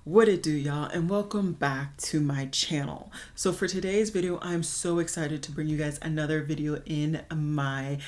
What it do, y'all, and welcome back to my channel. So for today's video, I'm so excited to bring you guys another video in my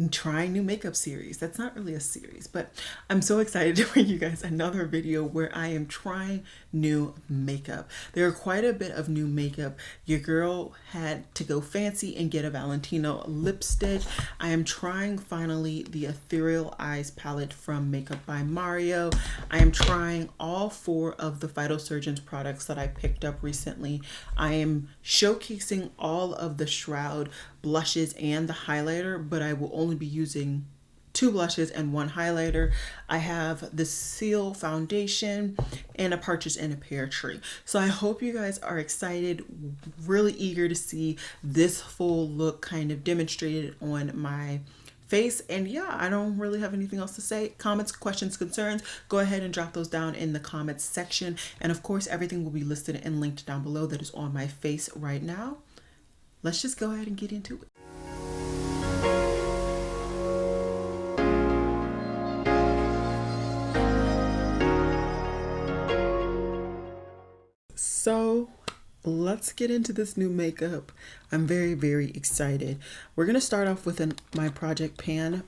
trying new makeup series. That's not really a series, but I'm so excited to bring you guys another video where I am trying new makeup. There are quite a bit of new makeup. Your girl had to go fancy and get a Valentino lipstick. I am trying finally the Ethereal Eyes palette from Makeup by Mario. I am trying all four of the Phytosurgence products that I picked up recently. I am showcasing all of the Shroud blushes and the highlighter, but I will only be using 2 blushes and 1 highlighter. I have the Seal foundation and a Partridge in a Pear Tree. So I hope you guys are excited, really eager to see this full look kind of demonstrated on my face. And yeah, I don't really have anything else to say. Comments, questions, concerns, go ahead and drop those down in the comments section. And of course, everything will be listed and linked down below that is on my face right now. Let's just go ahead and get into it. So let's get into this new makeup. I'm very excited. We're gonna start off with my Project Pan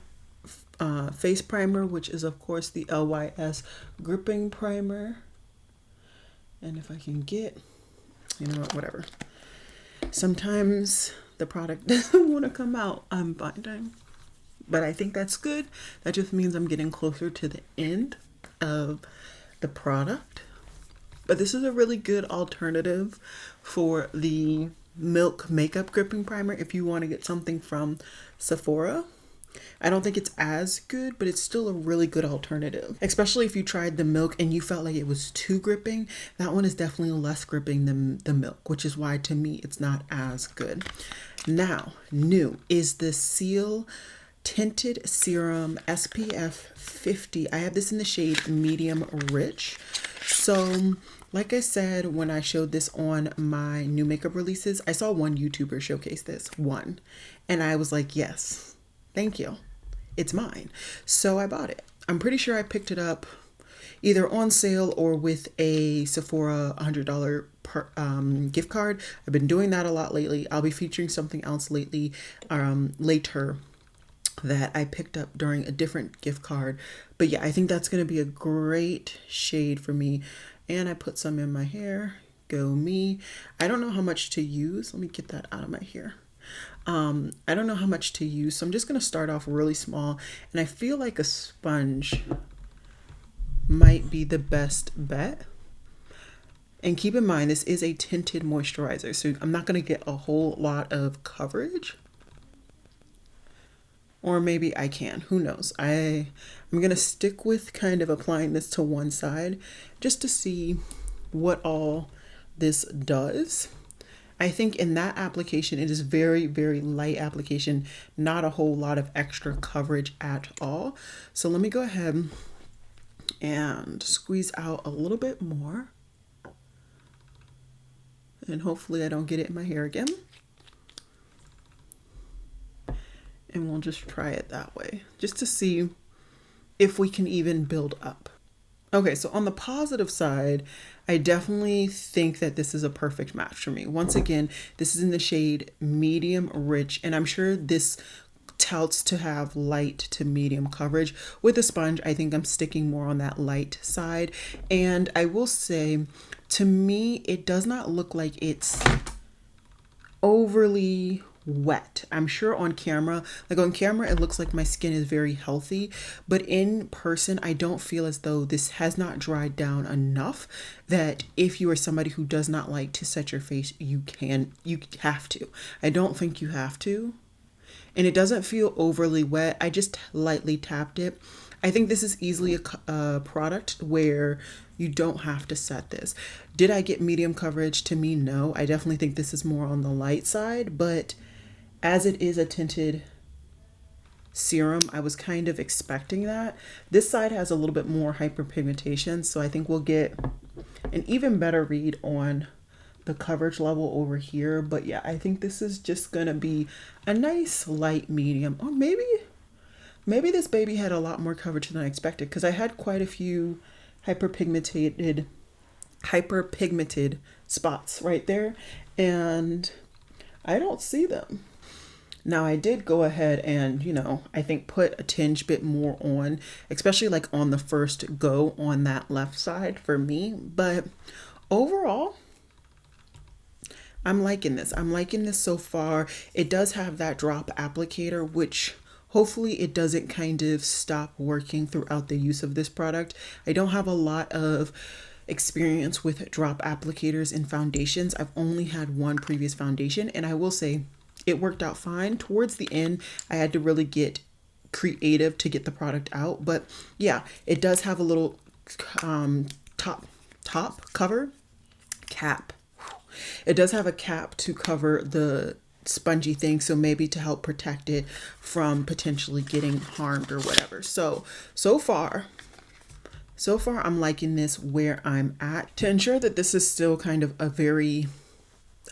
face primer, which is of course the LYS gripping primer. And if I can get, you know what, whatever. Sometimes the product doesn't want to come out, I'm finding, but I think that's good. That just means I'm getting closer to the end of the product. But this is a really good alternative for the Milk Makeup Gripping Primer if you want to get something from Sephora. I don't think it's as good, but it's still a really good alternative. Especially if you tried the Milk and you felt like it was too gripping. That one is definitely less gripping than the Milk, which is why to me it's not as good. Now, new is the Seal Tinted Serum SPF 50. I have this in the shade Medium Rich. So like I said, when I showed this on my new makeup releases, I saw one YouTuber showcase this, and I was like, yes, thank you. It's mine. So I bought it. I'm pretty sure I picked it up either on sale or with a Sephora $100 gift card. I've been doing that a lot lately. I'll be featuring something else later that I picked up during a different gift card. But yeah, I think that's going to be a great shade for me. And I put some in my hair. Go me. I don't know how much to use. Let me get that out of my hair. I don't know how much to use, so I'm just going to start off really small. And I feel like a sponge might be the best bet. And keep in mind, this is a tinted moisturizer, so I'm not going to get a whole lot of coverage. Or maybe I can, who knows. I'm gonna stick with kind of applying this to one side just to see what all this does. I think in that application, it is very light application, not a whole lot of extra coverage at all. So let me go ahead and squeeze out a little bit more. And hopefully I don't get it in my hair again. And we'll just try it that way, just to see if we can even build up. Okay, so on the positive side, I definitely think that this is a perfect match for me. Once again, this is in the shade Medium Rich, and I'm sure this touts to have light to medium coverage. With a sponge, I think I'm sticking more on that light side. And I will say, to me, it does not look like it's overly wet. I'm sure on camera, it looks like my skin is very healthy, but in person, I don't feel as though this has not dried down enough that if you are somebody who does not like to set your face, you have to. I don't think you have to. And it doesn't feel overly wet. I just lightly tapped it. I think this is easily a product where you don't have to set this. Did I get medium coverage? To me, no. I definitely think this is more on the light side, but as it is a tinted serum, I was kind of expecting that. This side has a little bit more hyperpigmentation, so I think we'll get an even better read on the coverage level over here. But yeah, I think this is just gonna be a nice light medium. Or maybe this baby had a lot more coverage than I expected, because I had quite a few hyperpigmented hyper pigmented spots right there, and I don't see them. Now I did go ahead and, I think put a tinge bit more on, especially like on the first go on that left side for me. But overall, I'm liking this. I'm liking this so far. It does have that drop applicator, which hopefully it doesn't kind of stop working throughout the use of this product. I don't have a lot of experience with drop applicators in foundations. I've only had one previous foundation, and I will say it worked out fine. Towards the end, I had to really get creative to get the product out. But yeah, it does have a little top cover cap. It does have a cap to cover the spongy thing, so maybe to help protect it from potentially getting harmed or whatever. So far I'm liking this where I'm at. To ensure that this is still kind of a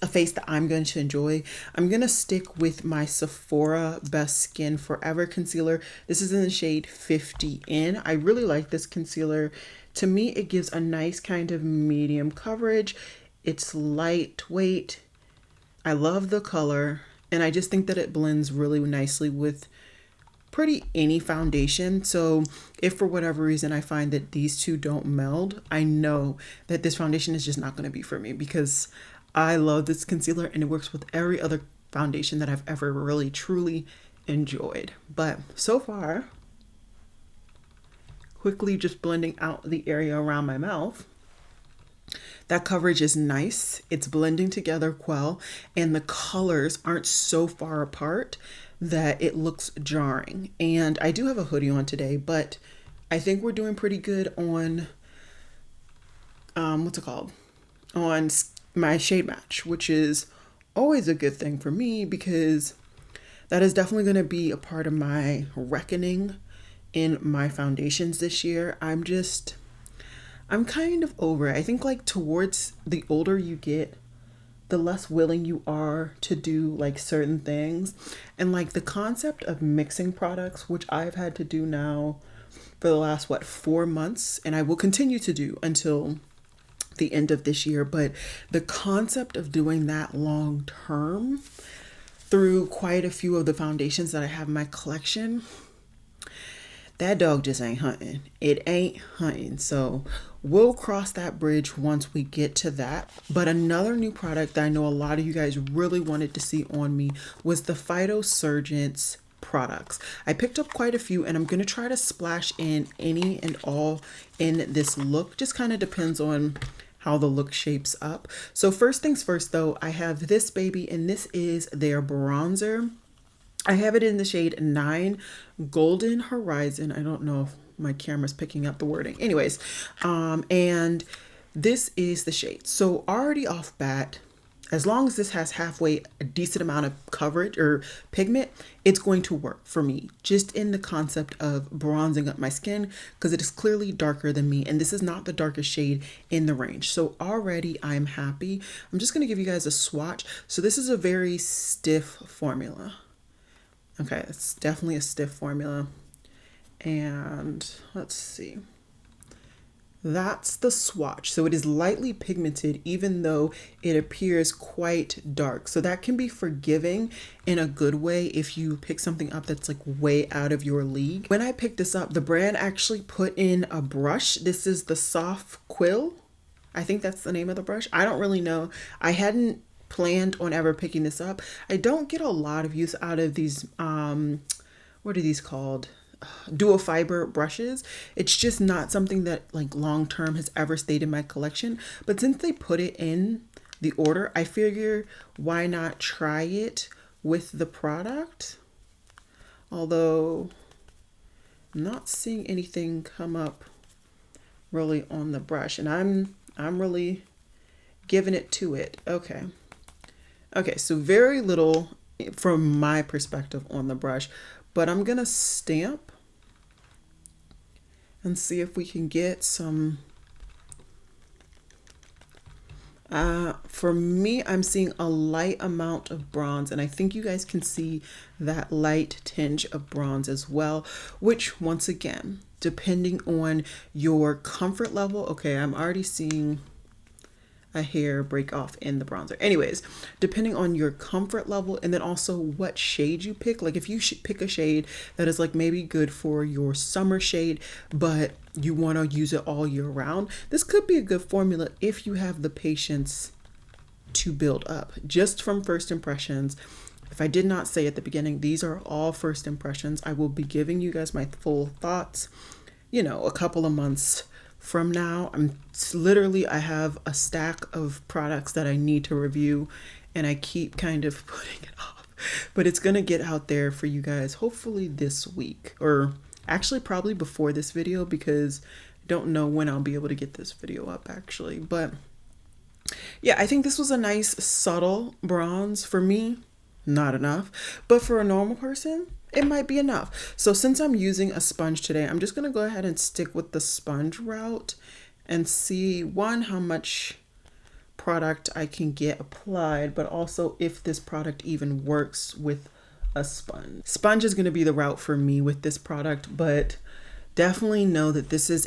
face that I'm going to enjoy, I'm going to stick with my Sephora Best Skin Forever concealer. This is in the shade 50N. I really like this concealer. To me, it gives a nice kind of medium coverage. It's lightweight. I love the color, and I just think that it blends really nicely with pretty any foundation. So if for whatever reason I find that these two don't meld, I know that this foundation is just not going to be for me, because I love this concealer and it works with every other foundation that I've ever really truly enjoyed. But so far, quickly just blending out the area around my mouth, that coverage is nice. It's blending together well, and the colors aren't so far apart that it looks jarring. And I do have a hoodie on today, but I think we're doing pretty good on what's it called? On my shade match, which is always a good thing for me, because that is definitely going to be a part of my reckoning in my foundations this year. I'm kind of over it. I think like towards the older you get, the less willing you are to do like certain things. And like the concept of mixing products, which I've had to do now for the last 4 months, and I will continue to do until the end of this year. But the concept of doing that long term through quite a few of the foundations that I have in my collection, that dog just ain't hunting. It ain't hunting. So we'll cross that bridge once we get to that. But another new product that I know a lot of you guys really wanted to see on me was the Phytosurgence products. I picked up quite a few, and I'm going to try to splash in any and all in this look. Just kind of depends on how the look shapes up. So first things first though, I have this baby, and this is their bronzer. I have it in the shade 9 Golden Horizon. I don't know if my camera's picking up the wording. Anyways, and this is the shade. So already off bat, as long as this has halfway a decent amount of coverage or pigment, it's going to work for me, just in the concept of bronzing up my skin, because it is clearly darker than me, and this is not the darkest shade in the range. So already I'm happy. I'm just going to give you guys a swatch. So this is a very stiff formula. Okay, it's definitely a stiff formula. And let's see. That's the swatch. So it is lightly pigmented, even though it appears quite dark. So that can be forgiving in a good way if you pick something up that's like way out of your league. When I picked this up, the brand actually put in a brush. This is the Soft Quill. I think that's the name of the brush. I don't really know. I hadn't planned on ever picking this up. I don't get a lot of use out of these what are these called, dual fiber brushes. It's just not something that like long term has ever stayed in my collection, but since they put it in the order, I figure why not try it with the product. Although I'm not seeing anything come up really on the brush, and I'm really giving it to it. Okay, so very little from my perspective on the brush, but I'm gonna stamp and see if we can get some. For me, I'm seeing a light amount of bronze, and I think you guys can see that light tinge of bronze as well, which once again, depending on your comfort level, okay, I'm already seeing a hair break off in the bronzer. Anyways, depending on your comfort level and then also what shade you pick, like if you pick a shade that is like maybe good for your summer shade, but you want to use it all year round, this could be a good formula if you have the patience to build up. Just from first impressions, if I did not say at the beginning, these are all first impressions. I will be giving you guys my full thoughts, you know, a couple of months from now. I have a stack of products that I need to review, and I keep kind of putting it off, but it's gonna get out there for you guys hopefully this week, or actually probably before this video, because I don't know when I'll be able to get this video up actually. But yeah, I think this was a nice subtle bronze. For me, not enough, but for a normal person it might be enough. So since I'm using a sponge today, I'm just gonna go ahead and stick with the sponge route and see, one, how much product I can get applied, but also if this product even works with a sponge. Sponge is gonna be the route for me with this product, but definitely know that this is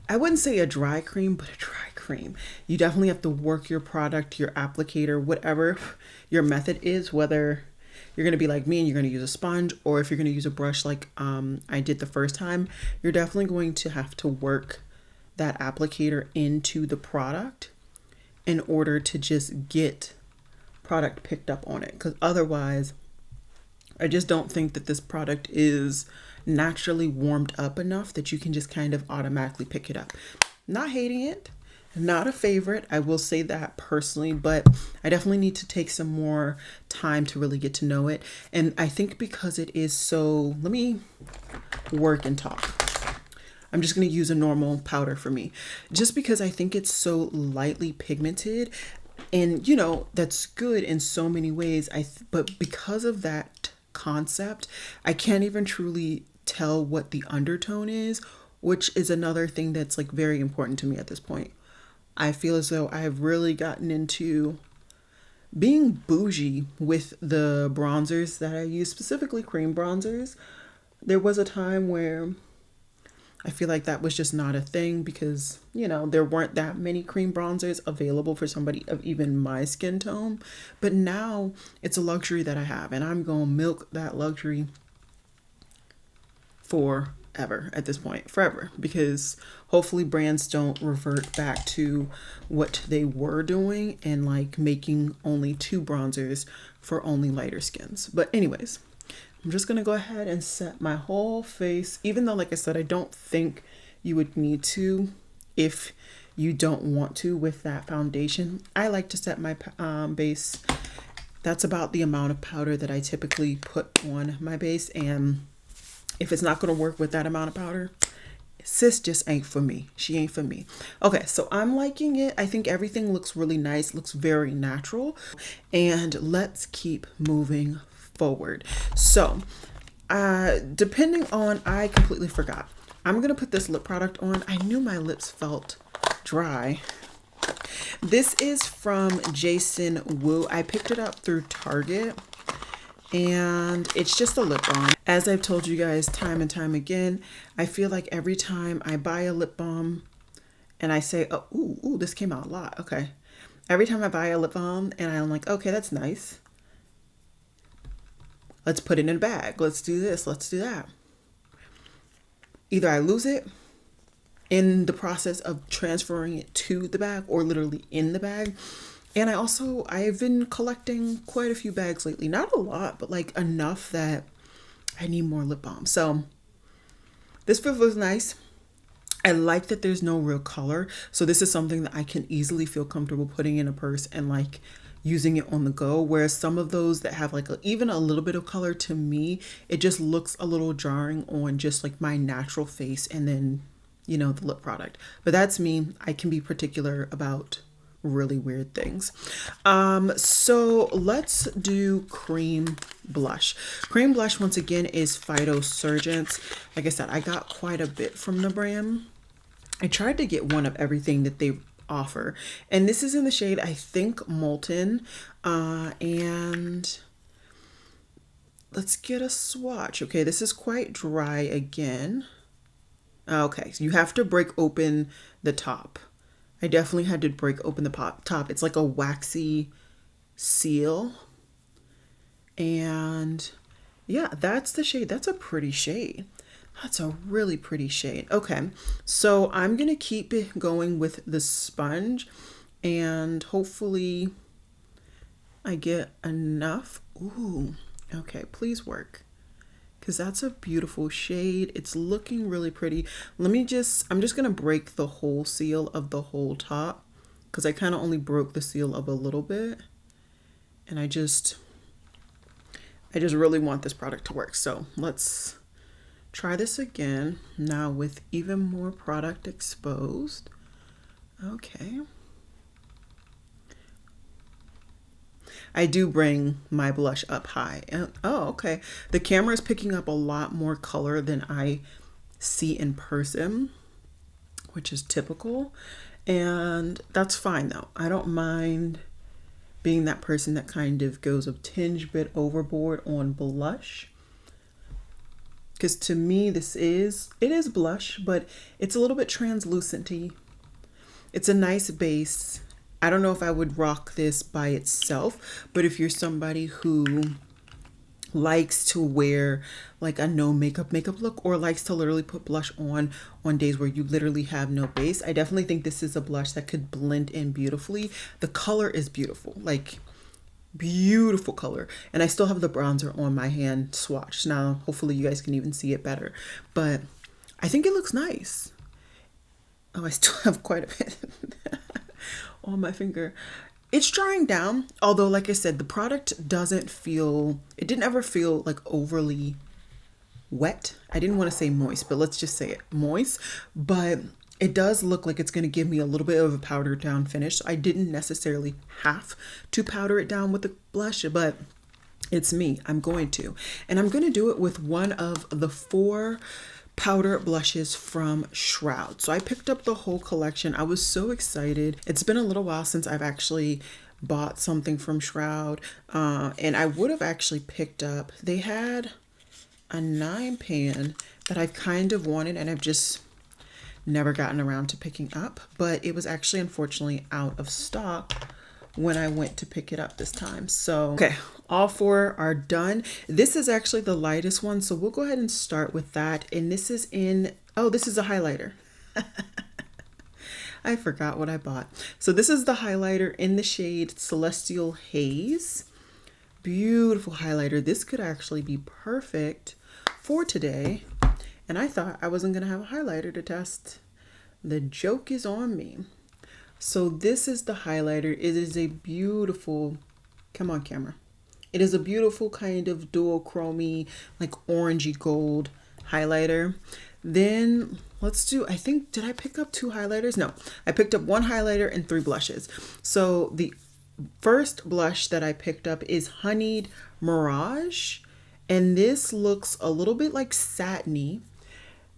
I wouldn't say a dry cream, but a dry cream. You definitely have to work your product, your applicator, whatever your method is, whether you're going to be like me and you're going to use a sponge, or if you're going to use a brush like I did the first time, you're definitely going to have to work that applicator into the product in order to just get product picked up on it. Because otherwise, I just don't think that this product is naturally warmed up enough that you can just kind of automatically pick it up. Not hating it, not a favorite, I will say that personally, but I definitely need to take some more time to really get to know it. And I think because it is so, let me work and talk. I'm just going to use a normal powder for me, just because I think it's so lightly pigmented, and you know, that's good in so many ways. But because of that concept, I can't even truly tell what the undertone is, which is another thing that's like very important to me at this point. I feel as though I have really gotten into being bougie with the bronzers that I use, specifically cream bronzers. There was a time where I feel like that was just not a thing because, you know, there weren't that many cream bronzers available for somebody of even my skin tone. But now it's a luxury that I have, and I'm going to milk that luxury forever at this point, forever, because hopefully brands don't revert back to what they were doing and like making only 2 bronzers for only lighter skins. But anyways, I'm just gonna go ahead and set my whole face, even though, like I said, I don't think you would need to if you don't want to with that foundation. I like to set my base. That's about the amount of powder that I typically put on my base, and if it's not going to work with that amount of powder, sis just ain't for me. She ain't for me. Okay, so I'm liking it. I think everything looks really nice, looks very natural, and let's keep moving forward. So depending on, I completely forgot, I'm gonna put this lip product on. I knew my lips felt dry. This is from Jason Wu. I picked it up through Target, and it's just a lip balm. As I've told you guys time and time again, I feel like every time I buy a lip balm and I say, oh, ooh, this came out a lot. Okay. Every time I buy a lip balm and I'm like, okay, that's nice, let's put it in a bag. Let's do this. Let's do that. Either I lose it in the process of transferring it to the bag, or literally in the bag. And I've been collecting quite a few bags lately. Not a lot, but like enough that I need more lip balm. So this feels nice. I like that there's no real color. So this is something that I can easily feel comfortable putting in a purse and like using it on the go. Whereas some of those that have like even a little bit of color, to me, it just looks a little jarring on just like my natural face and then, you know, the lip product. But that's me. I can be particular about really weird things. So let's do cream blush. Cream blush, once again, is Phytosurgence. Like I said, I got quite a bit from the brand. I tried to get one of everything that they offer, and this is in the shade, I think, Molten. And let's get a swatch. Okay, this is quite dry again. Okay, so you have to break open the top. I definitely had to break open the top. It's like a waxy seal. And yeah, that's the shade. That's a pretty shade. That's a really pretty shade. Okay, so I'm gonna keep it going with the sponge, and hopefully I get enough. Ooh, okay, please work. Because that's a beautiful shade. It's looking really pretty. I'm just gonna break the whole seal of the whole top, because I kind of only broke the seal of a little bit. And I just really want this product to work. So let's try this again now with even more product exposed. Okay. I do bring my blush up high. And, oh, okay. The camera is picking up a lot more color than I see in person, which is typical. And that's fine though. I don't mind being that person that kind of goes a tinge bit overboard on blush. Because to me, it is blush, but it's a little bit translucent-y. It's a nice base. I don't know if I would rock this by itself, but if you're somebody who likes to wear like a no makeup look, or likes to literally put blush on days where you literally have no base, I definitely think this is a blush that could blend in beautifully. The color is beautiful, like beautiful color. And I still have the bronzer on my hand swatched. Now, hopefully you guys can even see it better, but I think it looks nice. Oh, I still have quite a bit on my finger. It's drying down, although like I said, the product it didn't ever feel like overly wet. I didn't want to say moist, but let's just say it moist. But it does look like it's going to give me a little bit of a powdered down finish. So I didn't necessarily have to powder it down with the blush, but it's me. I'm going to. And I'm going to do it with one of the 4 powder blushes from Shroud. So I picked up the whole collection. I was so excited. It's been a little while since I've actually bought something from Shroud. And I would have actually picked up, they had a 9 pan that I've kind of wanted, and I've just never gotten around to picking up, but it was actually unfortunately out of stock when I went to pick it up this time. So, okay, all 4 are done. This is actually the lightest one, so we'll go ahead and start with that. And this is this is a highlighter. I forgot what I bought. So this is the highlighter in the shade Celestial Haze. Beautiful highlighter. This could actually be perfect for today. And I thought I wasn't gonna have a highlighter to test. The joke is on me. So this is the highlighter. It is a beautiful, come on camera. It is a beautiful kind of duochrome, like orangey gold highlighter. Then let's do, I think, did I pick up 2 highlighters? No, I picked up 1 highlighter and 3 blushes. So the first blush that I picked up is Honeyed Mirage. And this looks a little bit like satiny.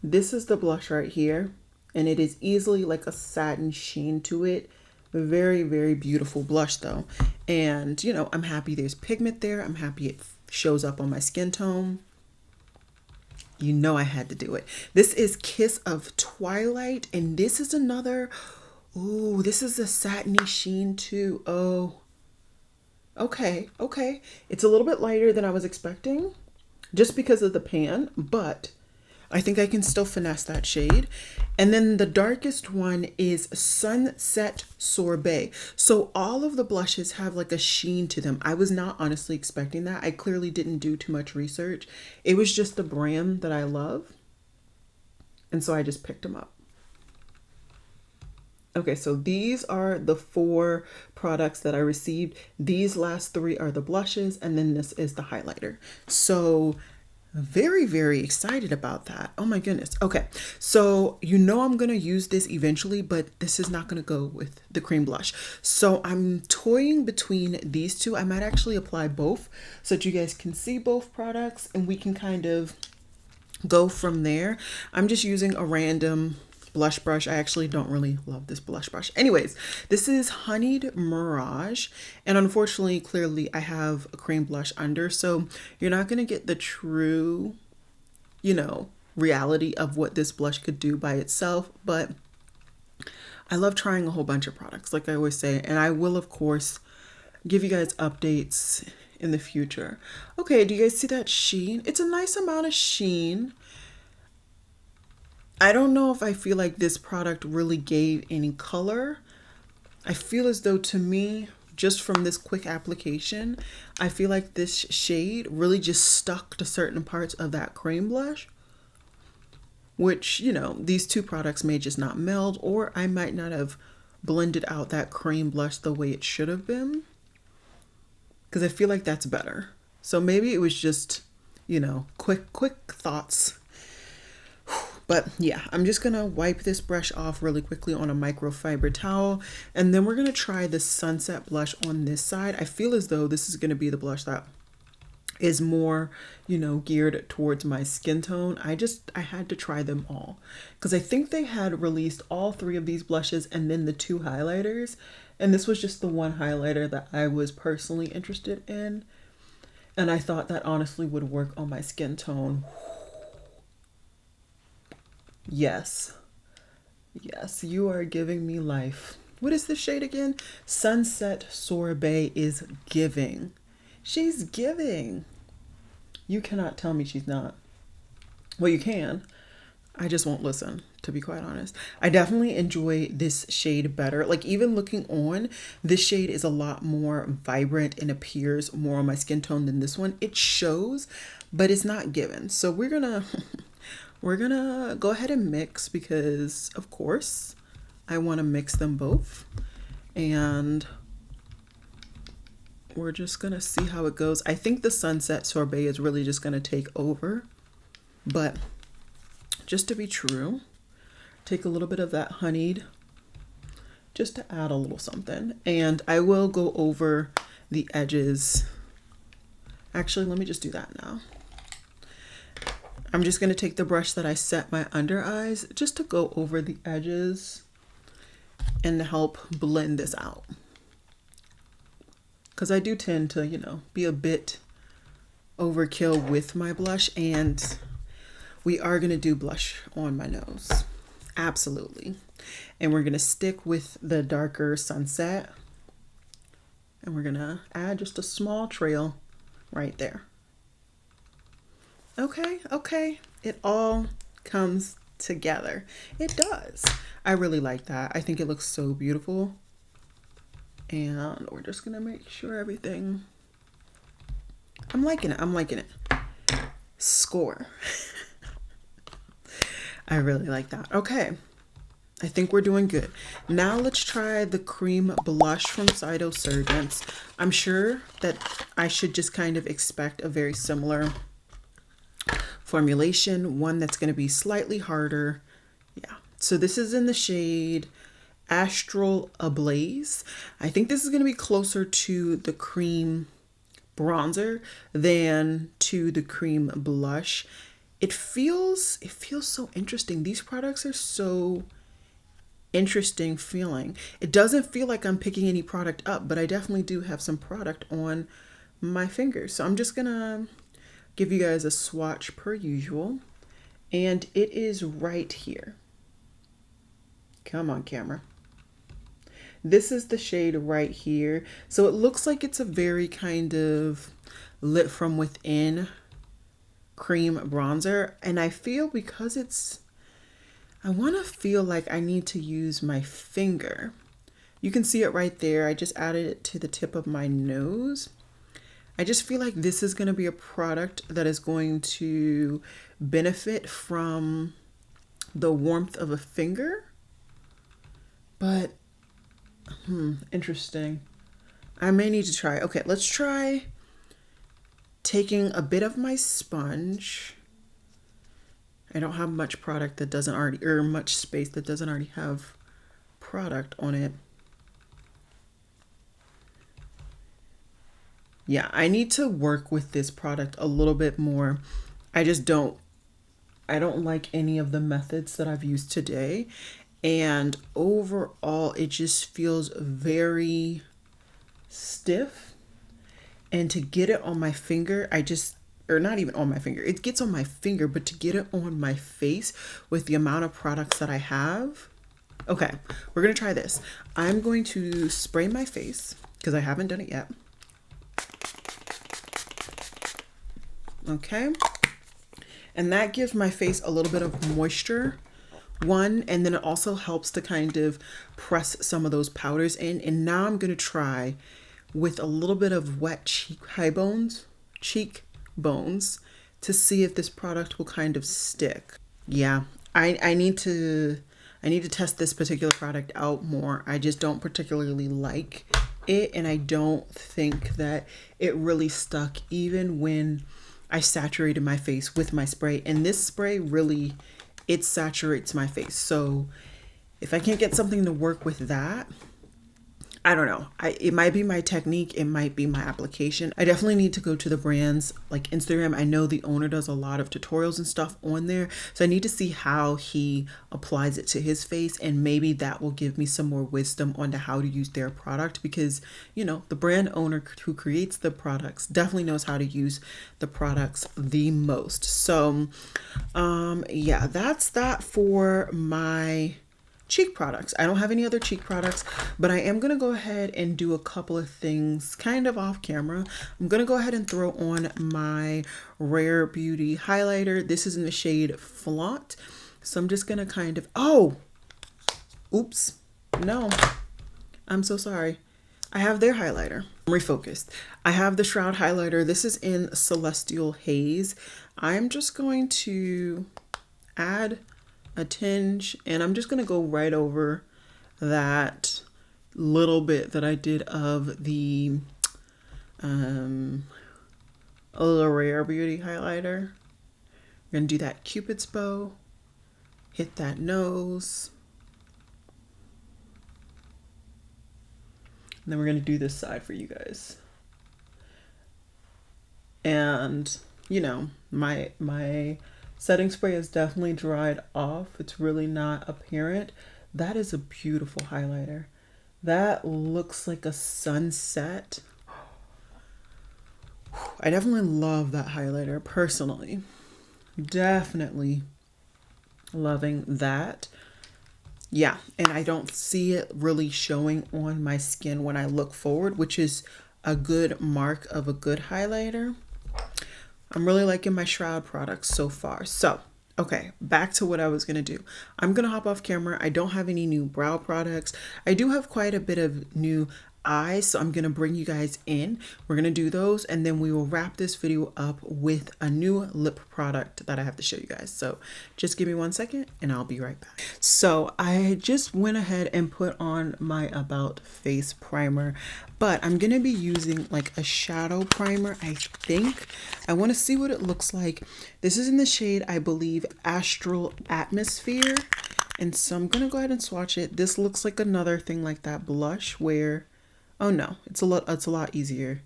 This is the blush right here. And it is easily like a satin sheen to it. Very, very beautiful blush though. And you know, I'm happy there's pigment there. I'm happy it shows up on my skin tone. You know I had to do it. This is Kiss of Twilight. And this is another, ooh, this is a satiny sheen too. Oh, okay. It's a little bit lighter than I was expecting just because of the pan, but I think I can still finesse that shade. And then the darkest one is Sunset Sorbet. So all of the blushes have like a sheen to them. I was not honestly expecting that. I clearly didn't do too much research. It was just the brand that I love. And so I just picked them up. Okay, so these are the 4 products that I received. These last 3 are the blushes, and then this is the highlighter. So very, very excited about that. Oh my goodness. Okay, so you know I'm gonna use this eventually, but this is not gonna go with the cream blush. So I'm toying between these 2. I might actually apply both so that you guys can see both products and we can kind of go from there. I'm just using a random blush brush. I actually don't really love this blush brush. Anyways, this is Honeyed Mirage. And unfortunately, clearly I have a cream blush under. So you're not going to get the true, you know, reality of what this blush could do by itself. But I love trying a whole bunch of products, like I always say, and I will, of course, give you guys updates in the future. Okay, do you guys see that sheen? It's a nice amount of sheen. I don't know if I feel like this product really gave any color. I feel as though, to me, just from this quick application, I feel like this shade really just stuck to certain parts of that cream blush, which, you know, these two products may just not meld, or I might not have blended out that cream blush the way it should have been, because I feel like that's better. So maybe it was just, you know, quick thoughts. But yeah, I'm just gonna wipe this brush off really quickly on a microfiber towel, and then we're gonna try the Sunset blush on this side. I feel as though this is gonna be the blush that is more, you know, geared towards my skin tone. I had to try them all, because I think they had released all three of these blushes and then the two highlighters, and this was just the one highlighter that I was personally interested in, and I thought that honestly would work on my skin tone. Yes. Yes, you are giving me life. What is this shade again? Sunset Sorbet is giving. She's giving. You cannot tell me she's not. Well, you can. I just won't listen, to be quite honest. I definitely enjoy this shade better. Like, even looking on, this shade is a lot more vibrant and appears more on my skin tone than this one. It shows, but it's not given. So we're gonna we're gonna go ahead and mix, because of course I want to mix them both, and we're just gonna see how it goes. I think the Sunset Sorbet is really just gonna take over, but just to be true, take a little bit of that honeyed just to add a little something, and I will go over the edges. Actually, let me just do that now. I'm just going to take the brush that I set my under eyes just to go over the edges and help blend this out. Because I do tend to, you know, be a bit overkill with my blush, and we are going to do blush on my nose. Absolutely. And we're going to stick with the darker Sunset, and we're going to add just a small trail right there. Okay, it all comes together. It does. I really like that. I think it looks so beautiful. And we're just gonna make sure everything, I'm liking it. Score. I really like that. Okay, I think we're doing good. Now let's try the cream blush from Phytosurgence. I'm sure that I should just kind of expect a very similar formulation, one that's going to be slightly harder. Yeah, so this is in the shade Astral Ablaze. I think this is going to be closer to the cream bronzer than to the cream blush. It feels so interesting. These products are so interesting feeling. It doesn't feel like I'm picking any product up, but I definitely do have some product on my fingers. So I'm just gonna give you guys a swatch per usual, and it is right here. Come on, camera. This is the shade right here. So it looks like it's a very kind of lit from within cream bronzer, and I feel because it's, I want to feel like I need to use my finger. You can see it right there. I just added it to the tip of my nose. I just feel like this is going to be a product that is going to benefit from the warmth of a finger. But, interesting. I may need to try. Okay, let's try taking a bit of my sponge. I don't have much product that doesn't already, or much space that doesn't already have product on it. Yeah, I need to work with this product a little bit more. I don't like any of the methods that I've used today. And overall, it just feels very stiff. And to get it on my finger, or not even on my finger, it gets on my finger, but to get it on my face with the amount of products that I have, Okay, we're gonna try this. I'm going to spray my face because I haven't done it yet. Okay, and that gives my face a little bit of moisture, one, and then it also helps to kind of press some of those powders in. And now I'm gonna try with a little bit of wet cheek bones to see if this product will kind of stick. Yeah, I need to test this particular product out more. I just don't particularly like it, and I don't think that it really stuck even when I saturated my face with my spray. And this spray really, it saturates my face. So if I can't get something to work with that, I don't know. It might be my technique. It might be my application. I definitely need to go to the brand's like Instagram. I know the owner does a lot of tutorials and stuff on there. So I need to see how he applies it to his face. And maybe that will give me some more wisdom on how to use their product, because, you know, the brand owner who creates the products definitely knows how to use the products the most. So, yeah, that's that for my cheek products. I don't have any other cheek products, but I am going to go ahead and do a couple of things kind of off camera. I'm going to go ahead and throw on my Rare Beauty highlighter. This is in the shade Flaunt. So I'm just going to kind of, oops, no, I'm so sorry. I have their highlighter. I'm refocused. I have the Shroud highlighter. This is in Celestial Haze. I'm just going to add a tinge, and I'm just going to go right over that little bit that I did of the Rare Beauty highlighter. We're going to do that Cupid's bow, hit that nose, and then we're going to do this side for you guys. And, you know, my setting spray is definitely dried off. It's really not apparent. That is a beautiful highlighter. That looks like a sunset. I definitely love that highlighter personally. Definitely loving that. Yeah, and I don't see it really showing on my skin when I look forward, which is a good mark of a good highlighter. I'm really liking my Shroud products so far. So, okay, back to what I was going to do. I'm going to hop off camera. I don't have any new brow products. I do have quite a bit of new eyes, so I'm going to bring you guys in. We're going to do those, and then we will wrap this video up with a new lip product that I have to show you guys. So just give me 1 second and I'll be right back. So I just went ahead and put on my About Face primer, but I'm going to be using like a shadow primer, I think. I want to see what it looks like. This is in the shade, I believe, Astral Atmosphere. And so I'm going to go ahead and swatch it. This looks like another thing like that blush where, oh no, it's a lot easier.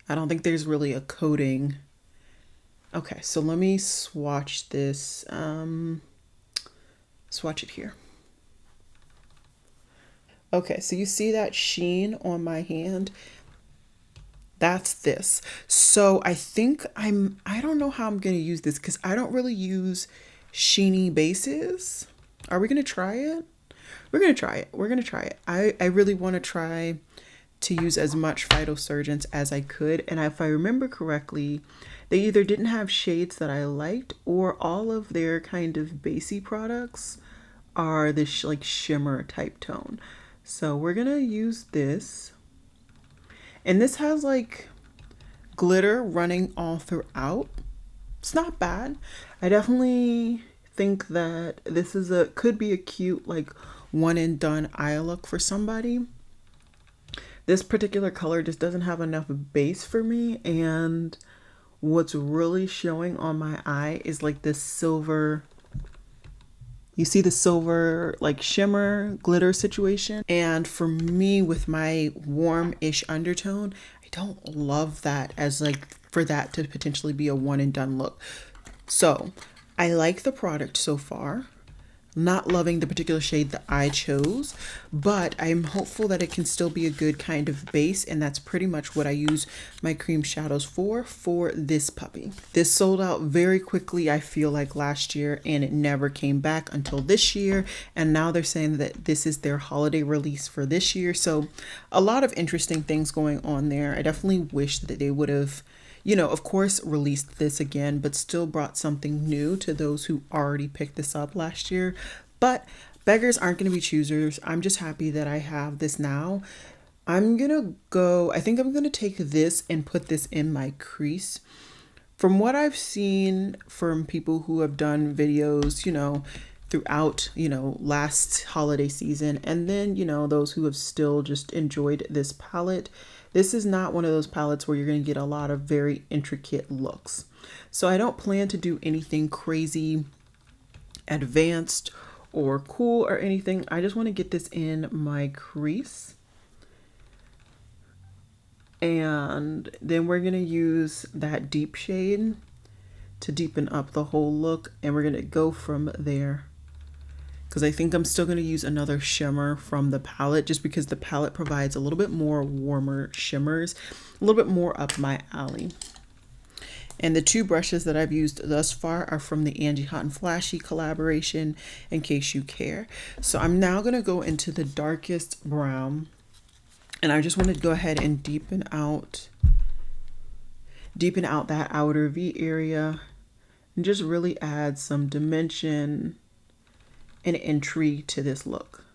I don't think there's really a coating. Okay, so let me swatch this. Swatch it here. Okay, so you see that sheen on my hand? That's this. So I think I don't know how I'm going to use this because I don't really use sheeny bases. Are we going to try it? We're going to try it. We're going to try it. I really want to try to use as much Phytosurgence as I could. And if I remember correctly, they either didn't have shades that I liked, or all of their kind of basey products are this like shimmer type tone. So we're going to use this. And this has like glitter running all throughout. It's not bad. I definitely think that this is could be a cute like one and done eye look for somebody. This particular color just doesn't have enough base for me, and what's really showing on my eye is like this silver, you see the silver like shimmer glitter situation. And for me, with my warm-ish undertone, I don't love that as like for that to potentially be a one and done look. So I like the product so far. not loving the particular shade that I chose, but I'm hopeful that it can still be a good kind of base, and that's pretty much what I use my cream shadows for this puppy. This sold out very quickly, I feel like, last year, and it never came back until this year, and now they're saying that this is their holiday release for this year. So a lot of interesting things going on there. I definitely wish that they would have, you know, of course, released this again, but still brought something new to those who already picked this up last year. But beggars aren't going to be choosers. I'm just happy that I have this now. I think I'm going to take this and put this in my crease. From what I've seen from people who have done videos, you know, throughout, you know, last holiday season, and then, you know, those who have still just enjoyed this palette, this is not one of those palettes where you're going to get a lot of very intricate looks. So I don't plan to do anything crazy advanced or cool or anything. I just want to get this in my crease. And then we're going to use that deep shade to deepen up the whole look. And we're going to go from there. Because I think I'm still going to use another shimmer from the palette, just because the palette provides a little bit more warmer shimmers, a little bit more up my alley. And the two brushes that I've used thus far are from the Angie Hot and Flashy collaboration, In Case You Care. So I'm now going to go into the darkest brown, and I just want to go ahead and deepen out that outer V area and just really add some dimension and intrigue to this look.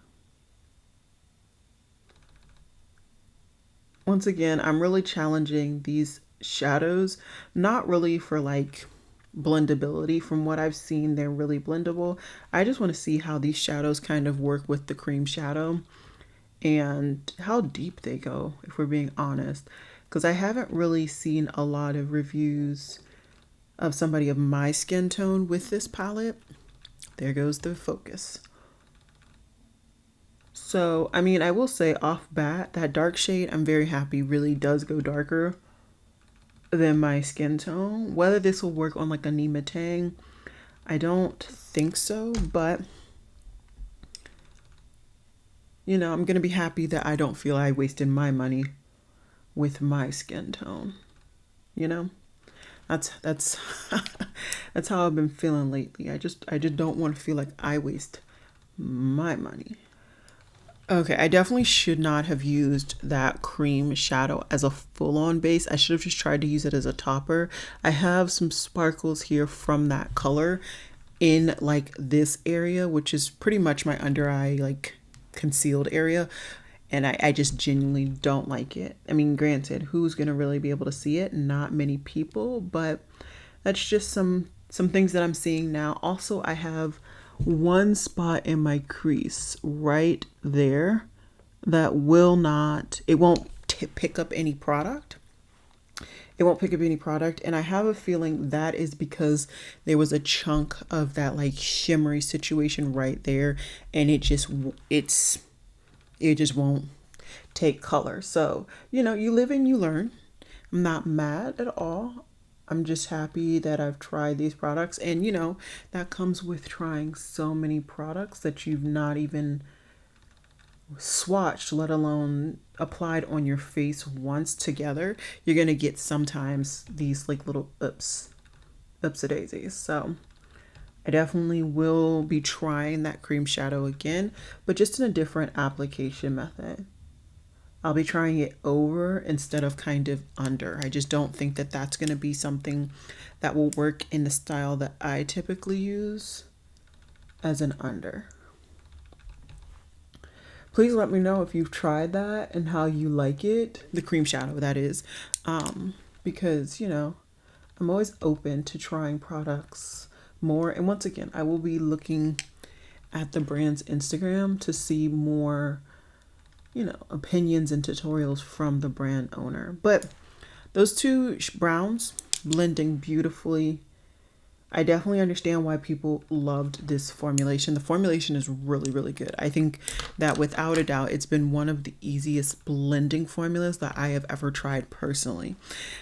Once again, I'm really challenging these shadows, not really for like blendability. From what I've seen, they're really blendable. I just want to see how these shadows kind of work with the cream shadow and how deep they go, if we're being honest, because I haven't really seen a lot of reviews of somebody of my skin tone with this palette. There goes the focus. So, I mean, I will say off bat, that dark shade, I'm very happy, really does go darker than my skin tone. Whether this will work on like a Nima Tang, I don't think so, but you know, I'm gonna be happy that I don't feel I wasted my money with my skin tone. You know, that's that's how I've been feeling lately. I just don't want to feel like I waste my money. Okay, I definitely should not have used that cream shadow as a full-on base. I should have just tried to use it as a topper. I have some sparkles here from that color in like this area, which is pretty much my under eye, like concealed area. And I just genuinely don't like it. I mean, granted, who's gonna really be able to see it? Not many people, but that's just some things that I'm seeing now. Also, I have one spot in my crease right there that it won't pick up any product. It won't pick up any product. And I have a feeling that is because there was a chunk of that like shimmery situation right there. And it just won't take color. So, you know, you live and you learn. I'm not mad at all. I'm just happy that I've tried these products. And, you know, that comes with trying so many products that you've not even swatched, let alone applied on your face once together. You're going to get sometimes these like little oops-a-daisies. So I definitely will be trying that cream shadow again, but just in a different application method. I'll be trying it over instead of kind of under. I just don't think that that's going to be something that will work in the style that I typically use as an under. Please let me know if you've tried that and how you like it. The cream shadow, that is. Because, you know, I'm always open to trying products more. And once again, I will be looking at the brand's Instagram to see more, you know, opinions and tutorials from the brand owner. But those two browns blending beautifully. I definitely understand why people loved this formulation. The formulation is really, really good. I think that without a doubt, it's been one of the easiest blending formulas that I have ever tried personally.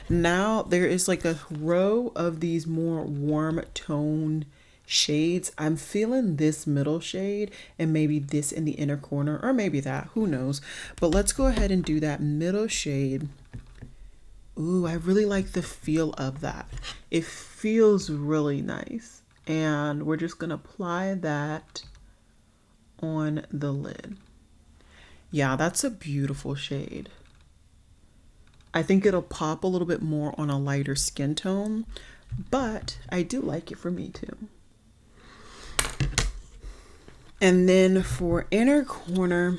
Now there is like a row of these more warm tone shades, I'm feeling this middle shade and maybe this in the inner corner, or maybe that, who knows. But let's go ahead and do that middle shade. Ooh, I really like the feel of that. It feels really nice. And we're just gonna apply that on the lid. Yeah, that's a beautiful shade. I think it'll pop a little bit more on a lighter skin tone, but I do like it for me too. And then for inner corner,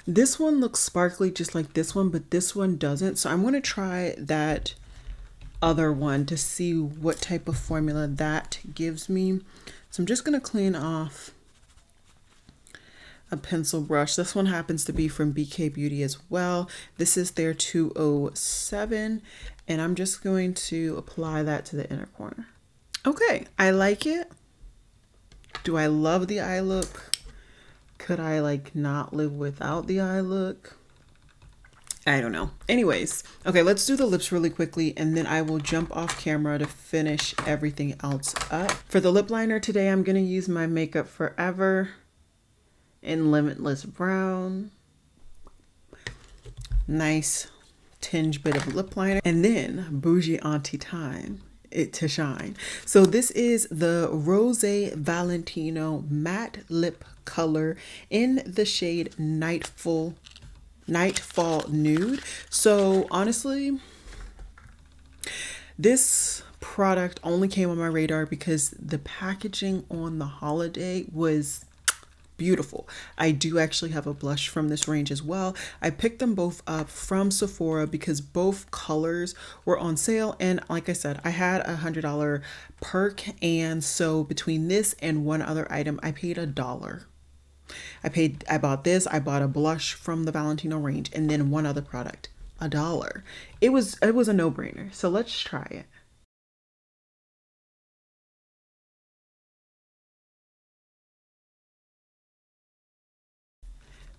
this one looks sparkly just like this one, but this one doesn't. So I'm going to try that other one to see what type of formula that gives me. So I'm just going to clean off a pencil brush. This one happens to be from BK Beauty as well. This is their 207, and I'm just going to apply that to the inner corner. Okay, I like it. Do I love the eye look? Could I like not live without the eye look? I don't know. Anyways, okay, let's do the lips really quickly and then I will jump off camera to finish everything else up. For the lip liner today, I'm gonna use my Makeup Forever in Limitless Brown. Nice tinge bit of lip liner. And then Bougie Auntie time. It to shine. So this is the Rose Valentino matte lip color in the shade Nightfall Nude. So honestly, this product only came on my radar because the packaging on the holiday was beautiful. I do actually have a blush from this range as well. I picked them both up from Sephora because both colors were on sale, and like I said, I had $100 perk, and so between this and one other item I paid $1. I bought this, I bought a blush from the Valentino range, and then one other product, $1. It was a no-brainer. So let's try it.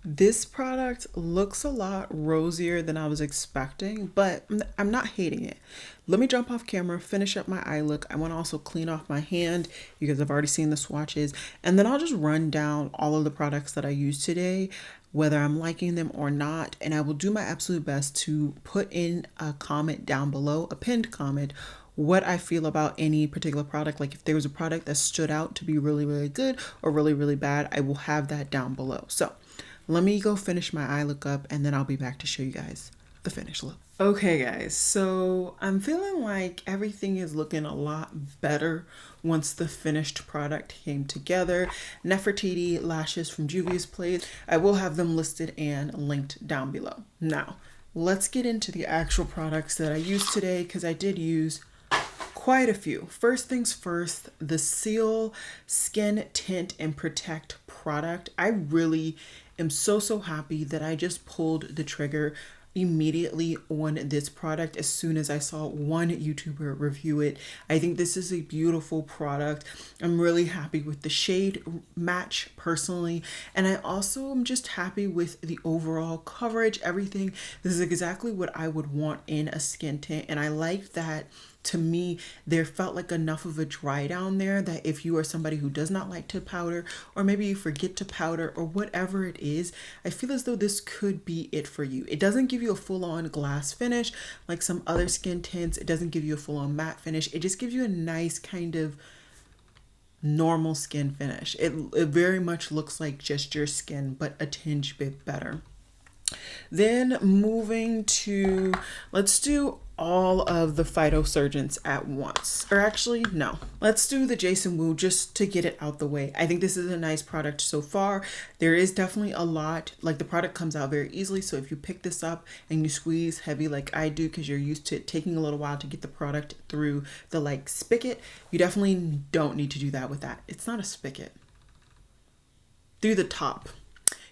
This product looks a lot rosier than I was expecting, but I'm not hating it. Let me jump off camera, finish up my eye look. I want to also clean off my hand. You guys have already seen the swatches. And then I'll just run down all of the products that I used today, whether I'm liking them or not. And I will do my absolute best to put in a comment down below, a pinned comment, what I feel about any particular product. Like if there was a product that stood out to be really, really good or really, really bad, I will have that down below. So let me go finish my eye look up and then I'll be back to show you guys the finished look. Okay guys, so I'm feeling like everything is looking a lot better once the finished product came together. Nefertiti lashes from Juvia's Place. I will have them listed and linked down below. Now, let's get into the actual products that I used today because I did use quite a few. First things first, the Seal Skin Tint and Protect product. I really am so happy that I just pulled the trigger immediately on this product as soon as I saw one YouTuber review it. I think this is a beautiful product. I'm really happy with the shade match personally, and I also am just happy with the overall coverage, everything. This is exactly what I would want in a skin tint, and I like that. To me, there felt like enough of a dry down there that if you are somebody who does not like to powder, or maybe you forget to powder, or whatever it is, I feel as though this could be it for you. It doesn't give you a full-on glass finish like some other skin tints. It doesn't give you a full-on matte finish. It just gives you a nice kind of normal skin finish. It very much looks like just your skin, but a tinge bit better. Then moving to, let's do all of the Phytosurgence at once. Or actually, no. Let's do the Jason Wu just to get it out the way. I think this is a nice product so far. There is definitely a lot, like the product comes out very easily. So if you pick this up and you squeeze heavy like I do, because you're used to it taking a little while to get the product through the like spigot, you definitely don't need to do that with that. It's not a spigot. Through the top.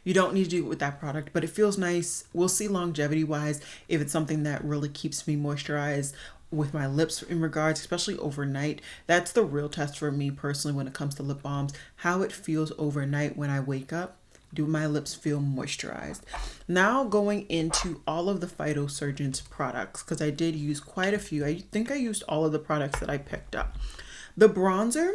You don't need to do it with that product, but it feels nice. We'll see longevity wise if it's something that really keeps me moisturized with my lips in regards, especially overnight. That's the real test for me personally when it comes to lip balms, how it feels overnight when I wake up. Do my lips feel moisturized? Now going into all of the Phytosurgence products, because I did use quite a few. I think I used all of the products that I picked up. The bronzer,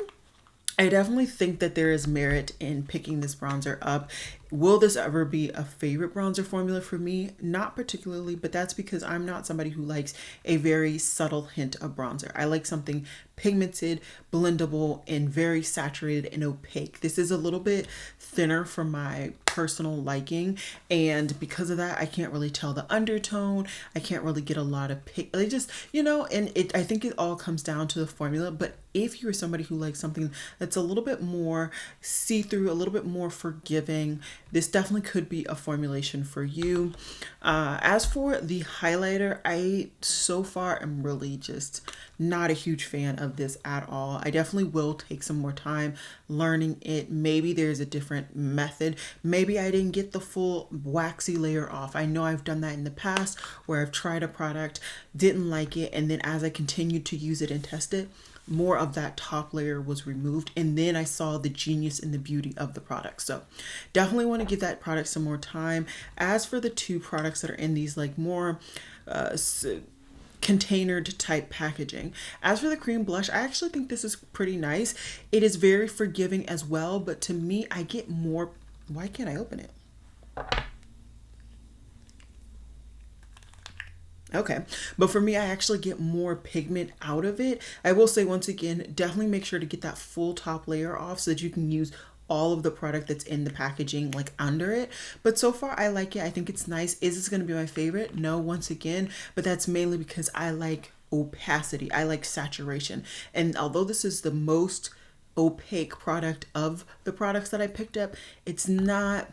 I definitely think that there is merit in picking this bronzer up. Will this ever be a favorite bronzer formula for me? Not particularly, but that's because I'm not somebody who likes a very subtle hint of bronzer. I like something pigmented, blendable, and very saturated and opaque. This is a little bit thinner for my personal liking, and because of that I can't really tell the undertone. I can't really get a lot of I just, and I think it all comes down to the formula. But if you're somebody who likes something that's a little bit more see-through, a little bit more forgiving, this definitely could be a formulation for you. As for the highlighter, I so far am really just not a huge fan of this at all. I definitely will take some more time learning it. Maybe there's a different method. Maybe I didn't get the full waxy layer off. I know I've done that in the past where I've tried a product, didn't like it, and then as I continued to use it and test it, more of that top layer was removed, and then I saw the genius and the beauty of the product. So definitely want to give that product some more time. As for the two products that are in these like more containered type packaging, as for the cream blush, I actually think this is pretty nice. It is very forgiving as well, but to me I get more, why can't I open it? Okay, but for me, I actually get more pigment out of it. I will say once again, definitely make sure to get that full top layer off so that you can use all of the product that's in the packaging like under it. But so far I like it. I think it's nice. Is this going to be my favorite? No, once again, but that's mainly because I like opacity. I like saturation. And although this is the most opaque product of the products that I picked up, it's not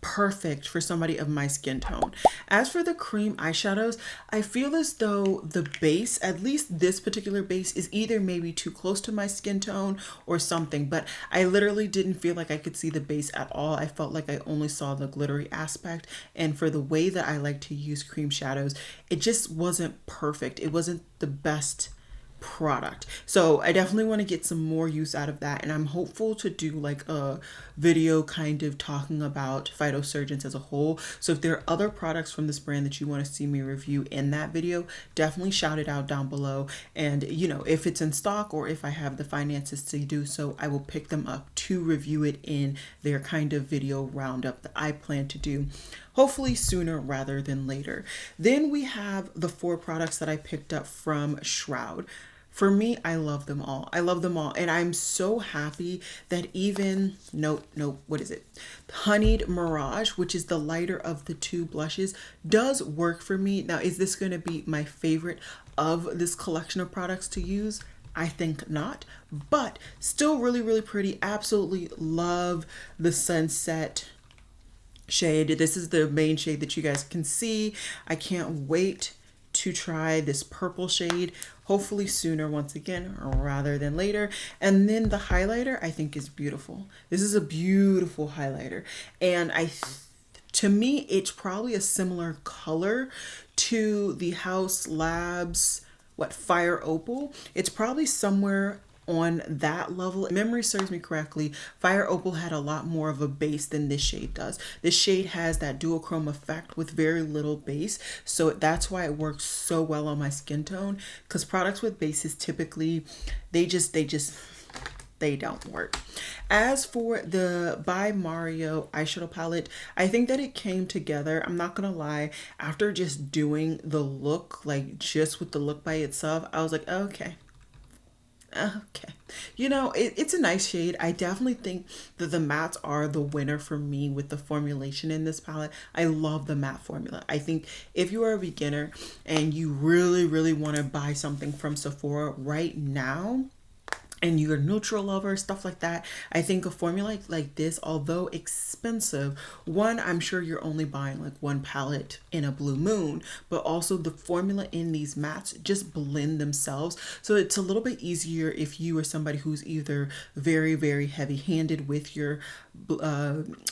perfect for somebody of my skin tone. As for the cream eyeshadows, I feel as though the base, at least this particular base, is either maybe too close to my skin tone or something, but I literally didn't feel like I could see the base at all. I felt like I only saw the glittery aspect, and for the way that I like to use cream shadows, it just wasn't perfect. It wasn't the best product. So I definitely want to get some more use out of that, and I'm hopeful to do like a video kind of talking about Phytosurgence as a whole. So if there are other products from this brand that you want to see me review in that video, definitely shout it out down below. And if it's in stock or if I have the finances to do so, I will pick them up to review it in their kind of video roundup that I plan to do, hopefully sooner rather than later. Then we have the 4 products that I picked up from Shroud. For me, I love them all. I love them all. And I'm so happy that even, what is it? Honeyed Mirage, which is the lighter of the 2 blushes, does work for me. Now, is this going to be my favorite of this collection of products to use? I think not, but still really, really pretty. Absolutely love the Sunset shade. This is the main shade that you guys can see. I can't wait to try this purple shade, hopefully sooner once again rather than later. And then the highlighter I think is beautiful. This is a beautiful highlighter, and to me it's probably a similar color to the House Labs Fire Opal. It's probably somewhere on that level. If memory serves me correctly, Fire Opal had a lot more of a base than this shade does. This shade has that duochrome effect with very little base, so that's why it works so well on my skin tone, because products with bases typically they don't work. As for the By Mario eyeshadow palette, I think that it came together. I'm not gonna lie, after just doing the look, like just with the look by itself, I was like, okay, it's a nice shade. I definitely think that the mattes are the winner for me with the formulation in this palette. I love the matte formula. I think if you are a beginner and you really, really want to buy something from Sephora right now, and you're a neutral lover, stuff like that, I think a formula like this, although expensive, one, I'm sure you're only buying like one palette in a blue moon, but also the formula in these mattes just blend themselves. So it's a little bit easier if you are somebody who's either very, very heavy handed with your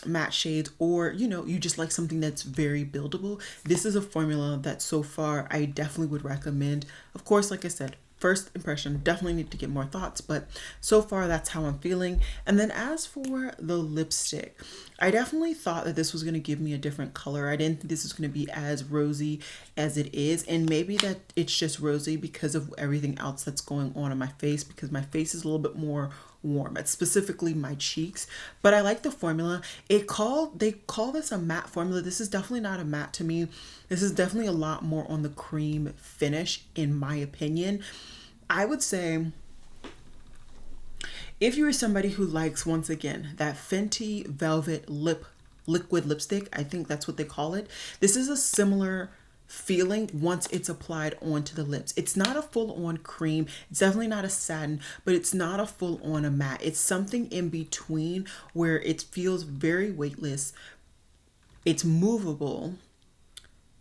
matte shades, or you just like something that's very buildable. This is a formula that so far I definitely would recommend. Of course, like I said, first impression, definitely need to get more thoughts, but so far that's how I'm feeling. And then as for the lipstick, I definitely thought that this was going to give me a different color. I didn't think this was going to be as rosy as it is, and maybe that it's just rosy because of everything else that's going on in my face, because my face is a little bit more warm. It's specifically my cheeks, but I like the formula. They call this a matte formula. This is definitely not a matte to me. This is definitely a lot more on the cream finish, in my opinion. I would say if you are somebody who likes, once again, that Fenty Velvet liquid lipstick, I think that's what they call it. This is a similar feeling once it's applied onto the lips. It's not a full-on cream. It's definitely not a satin, but it's not a full-on a matte. It's something in between where it feels very weightless. It's movable,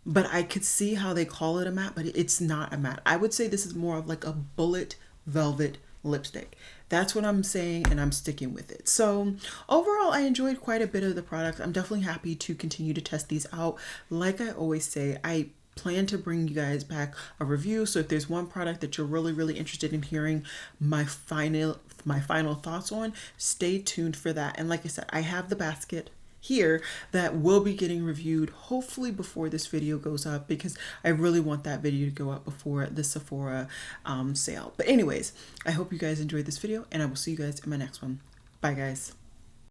but I could see how they call it a matte, but it's not a matte. I would say this is more of like a bullet velvet lipstick. That's what I'm saying, and I'm sticking with it. So overall, I enjoyed quite a bit of the product. I'm definitely happy to continue to test these out. Like I always say, I plan to bring you guys back a review. So if there's one product that you're really interested in hearing my final thoughts on, stay tuned for that. And like I said, I have the basket here that will be getting reviewed hopefully before this video goes up, because I really want that video to go up before the Sephora sale. But anyways, I hope you guys enjoyed this video, and I will see you guys in my next one. Bye guys.